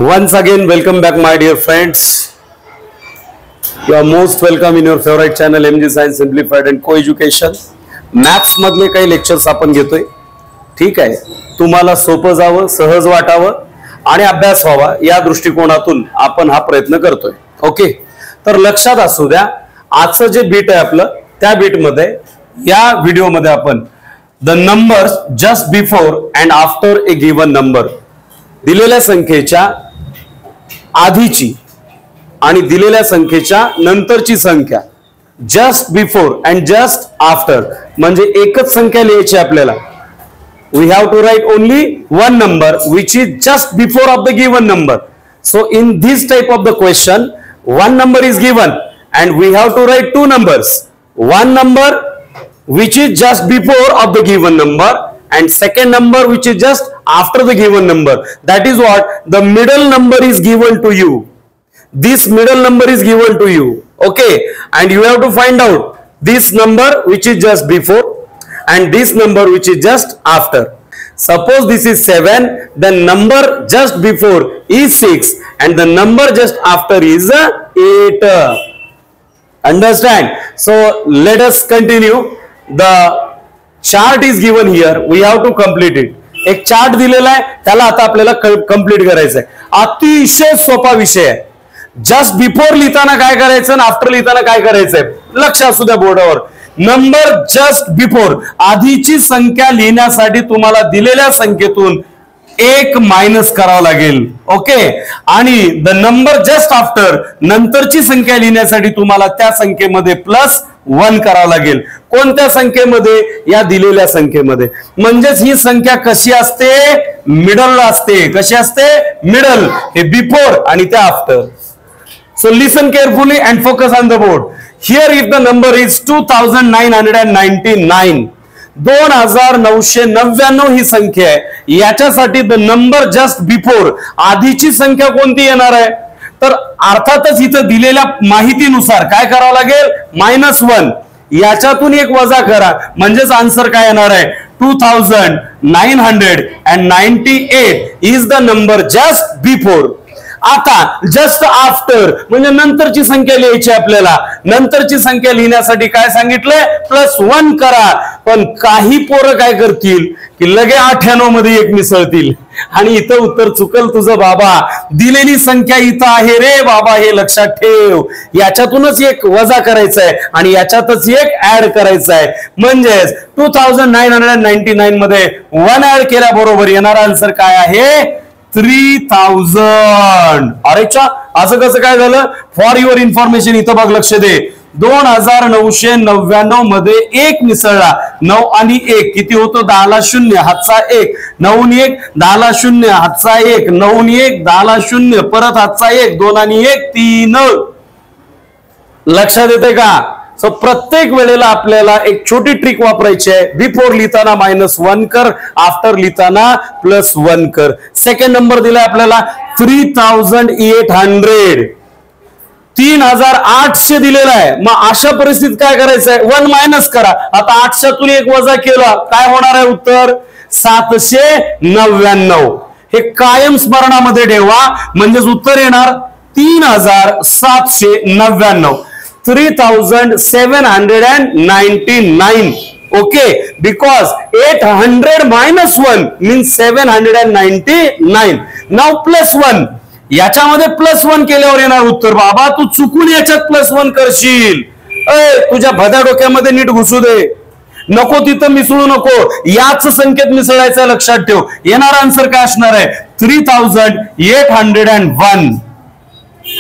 Once again, welcome back, my dear friends. You are most welcome in your favorite channel, MG Science Simplified and Co-Education. Maths मधले काही lectures आपण घेतोय. ठीक आहे, तुम्हाला सोपं जावं, सहज वाटावं आणि अभ्यास व्हावा या दृष्टिकोनातून आपण हा प्रयत्न करतोय. ओके, तर लक्षात असू द्या, आजचं जे बीट आहे आपलं, त्या बीट मध्ये या व्हिडिओ मध्ये आपण the numbers just before and after a given number, दिलेल्या संख्येच्या आधीची आणि दिलेल्या संख्येच्या नंतरची संख्या, just before and just after, म्हणजे एकच संख्या लिहायची आपल्याला. we have to write only one number which is just before of the given number. So in this type of the question, one number is given and we have to write two numbers. One number which is just before of the given number and second number which is just after the given number. That is what the middle number is given to you. This middle number is given to you. Okay, and you have to find out this number which is just before and this number which is just after. Suppose this is 7, the number just before is 6 and the number just after is 8. Understand? So let us continue. The chart is given here. We have to complete it. एक chart दिलेला आहे, त्याला आता आपल्याला complete करायचं आहे. अतिशय सोपा विषय आहे. जस्ट बिफोर लिहिताना काय करायचं आणि आफ्टर लिहिताना काय करायचंय, लक्ष असू द्या बोर्डावर. नंबर जस्ट बिफोर, आधीची संख्या लिहिण्यासाठी तुम्हाला दिलेल्या संख्येतून एक मायनस करावं लागेल. ओके, आणि द नंबर जस्ट आफ्टर, नंतरची संख्या लिहिण्यासाठी तुम्हाला त्या संख्येमध्ये +1 करावं लागेल. कोणत्या संख्येमध्ये? या दिलेल्या संख्येमध्ये. म्हणजेच ही संख्या कशी असते? मिडल असते. कशी असते? मिडल. हे बिफोर आणि त्या after. So listen carefully and focus on the board. Here if the number is 2999, 2999 ही संख्या आहे. याच्यासाठी द नंबर जस्ट बिफोर, आधीची संख्या कोणती येणार आहे? तर अर्थातच इथं दिलेल्या माहितीनुसार काय करावं लागेल? -1. याच्यातून एक वजा करा, म्हणजेच आन्सर काय येणार आहे? 2998 is the number just before. आता जस्ट आफ्टर म्हणजे नंतरची संख्या लिहायची आपल्याला. नंतरची संख्या लिहिण्यासाठी काय सांगितलंय? +1 करा. पण काही पोरं काय करतील की लगे 98 मध्ये एक मिसळतील आणि इथं उत्तर चुकल तुझं बाबा. दिलेली संख्या इथं आहे रे बाबा, हे लक्षात ठेव. याच्यातूनच एक वजा करायचं आहे आणि याच्यातच एक ऍड करायचं आहे. म्हणजेच 2999 मध्ये 1 ऍड केल्याबरोबर येणारा आन्सर काय आहे? 3000. अरे चा, असं कसं काय झालं? फॉर युअर इन्फॉर्मेशन इथं बघ, लक्ष दे. 2999 मध्ये एक मिसळला. 9 आणि 1 किती होतो? 10 ला 0 हातचा 1. 9 आणि 1 10 ला 0 हातचा 1. 9 आणि 1 10 ला 0 परत हातचा 1. 2 आणि 1 3. लक्षात येते का? सो प्रत्येक वेळेला आपल्याला एक छोटी ट्रिक वापरायची आहे. बिफोर लिहिताना -1 कर, आफ्टर लिहिताना +1 कर. सेकंड नंबर दिलाय आपल्याला 3800, 3800 दिलेला आहे. मग अशा परिस्थितीत काय करायचंय? 1 मायनस करा. आता 800तून एक वजा केला, काय होणार आहे उत्तर? 799. हे कायम स्मरणामध्ये ठेवा, म्हणजेच उत्तर येणार 3799. 3799. Okay, because 800 minus 1 means 799. Now +1. याच्यामध्ये +1 केल्यावर येणार उत्तर. बाबा तू चुकून याच्यात +1 करशील. तुझ्या भद्या डोक्यामध्ये नीट घुसू दे, नको तिथं मिसळू नको. याच संख्येत मिसळायचं, लक्षात ठेव. येणार आन्सर काय असणार आहे? 3801.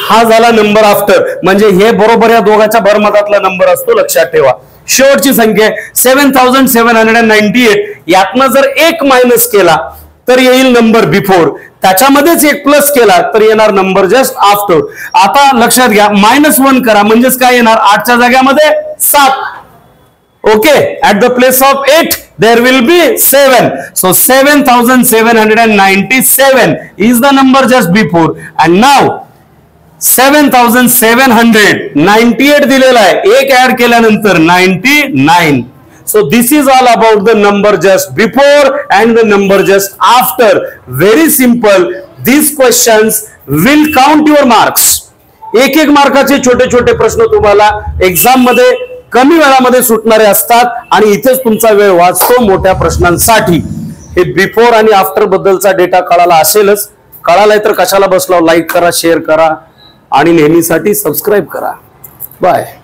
हा झाला नंबर आफ्टर. म्हणजे हे बरोबर या दोघांच्या भरमधातला नंबर असतो, लक्षात ठेवा. शेवटची संख्या 7798. यातनं जर एक मायनस केला तर येईल नंबर बिफोर. त्याच्यामध्येच एक प्लस केला तर येणार नंबर जस्ट आफ्टर. आता लक्षात घ्या, -1 करा, म्हणजेच काय येणार? 8च्या जाग्यामध्ये 7. Okay, at the place of 8 there will be 7. So 7797 is the number just before. And now 7798 दिलेला आहे, एक ऍड केल्यानंतर 99. So this is all about the number just before and the number just after. Very simple, these questions will count your marks. एक एक मार्काचे छोटे छोटे प्रश्न तुम्हाला एक्झाम मध्ये कमी वेळामध्ये सुटणारे असतात आणि इथेच तुमचा वेळ वाचतो मोठ्या प्रश्नांसाठी. हे बिफोर आणि आफ्टर बद्दलचा डेटा कळाला असेलच. कळालाय तर कशाला बसलो, लाईक करा, शेअर करा आणि नेहमीसाठी सबस्क्राईब करा. बाय.